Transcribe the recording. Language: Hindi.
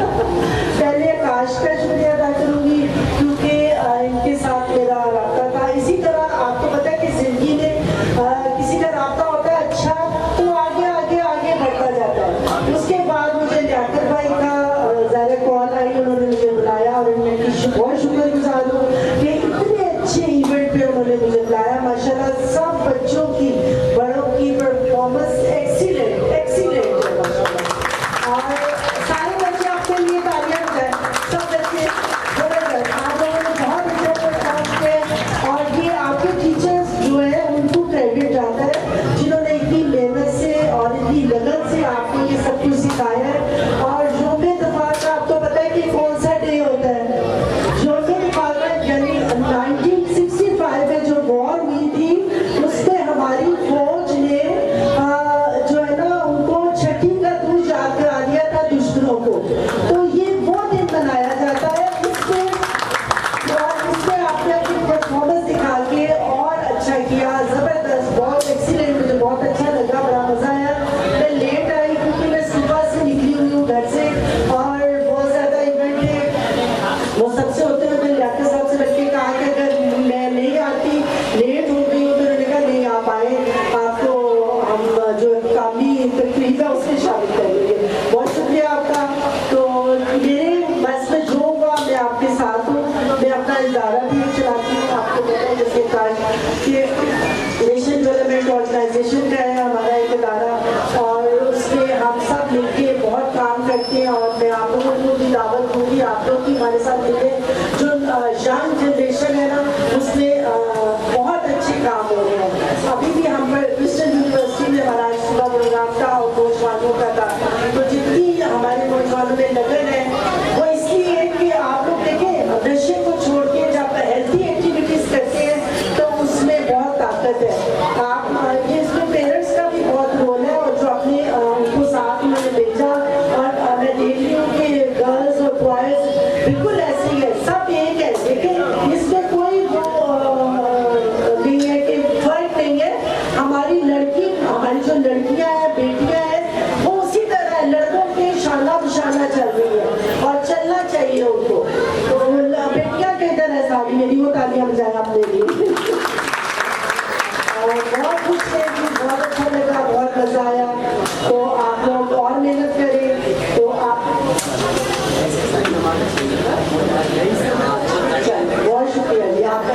पहले आकाश का शुक्रिया अदा करूंगी क्योंकि इनके साथ मेरा राब्ता था। इसी तरह आपको पता है कि जिंदगी में किसी का राब्ता होता है अच्छा तो आगे आगे आगे बढ़ता जाता है। उसके बाद मुझे लियाकत भाई का ज़ाहिर कॉल आई, उन्होंने मुझे बुलाया और मैं बहुत शुक्रगुजार हूँ कि इतने अच्छे इवेंट पे उन्होंने मुझे बुलाया। माशाल्लाह सब बच्चों की बड़ों की परफॉर्मेंस एक्सीलेंट एक्सीलेंट है माशाल्लाह। और सारे बच्चे आपके लिए तालियां बजाएं, सब बच्चे जबरदस्त, आप लोगों ने बहुत अच्छा परफॉर्म किया। और ये आपके टीचर्स जो है उनको क्रेडिट जाता है जिन्होंने इतनी मेहनत से और इतनी लगन से आपको ये सब कुछ सिखाया है। और योम दफा का आपको पता है कि कौन सा डे होता है? योम दफा का यानी 1965 में जो वॉर हुई थी उसमें हमारी फौज ने जो है ना उनको छठी का दूर याद करा दिया था दुश्मनों को। तो ये वो दिन मनाया जाता है। इसमें आपने अपनी परफॉर्मेंस दिखा के और अच्छा किया, जबरदस्त, बहुत एक्सीलेंट, मुझे बहुत अच्छा लगा, बड़ा मजा आया। मैं लेट आई क्योंकि मैं सुबह से निकली हुई हूँ घर से और बहुत ज्यादा इवेंट है। वो सबसे होते हुए मैं लियाकत साहब से लड़के कहा कि अगर मैं नहीं आती, लेट हो गई हो, तो उन्होंने कहा नहीं आप आए, आपको हम जो कामी तकरीब है उसमें शामिल करेंगे। बहुत शुक्रिया आपका। तो मेरे बस में जो हुआ मैं आपके साथ हूँ। मैं अपना इदारा भी चलाती हूँ, आपको पता है जैसे कि नेशन डेवलपमेंट ऑर्गेनाइजेशन का है हमारा एक इदारा, और उसमें हम सब मिलके बहुत काम करते हैं। और मैं आप लोगों को भी दावत दूंगी, आप लोग भी हमारे साथ मिले। जो यंग जनरेशन है ना उसमें बहुत अच्छे काम हो रहे हैं। अभी भी हम वेस्टर्न यूनिवर्सिटी में हमारा सुबह प्रोग्राम था और नौजवानों का था। तो जितनी हमारे नौजवानों में लगन है वो इसलिए है कि आप लोग देखें नशे को छोड़ के जब हेल्थी एक्टिविटीज करते हैं तो उसमें बहुत ताकत है। आप ये इसमें पेरेंट्स का भी बहुत रोल है और जो अपने उनको साथ में भेजा। और मैं देख रही हूँ कि गर्ल्स और बॉयज बिल्कुल ऐसे ही है, सब एक है। लेकिन इसमें कोई वो नहीं है कि फर्क नहीं है। हमारी जो लड़कियां हैं, बेटियां हैं, वो उसी तरह है, लड़कों के शाना बशाना चल रही है और चलना चाहिए उनको। तो बेटियां के इधर है सारी मेरी, वो तालियां बजाएं अपने लिए। बहुत खुश थे कि बहुत अच्छा लगा, बहुत मजा आया। तो आप लोग और मेहनत करें। तो आप बहुत शुक्रिया जी, आपका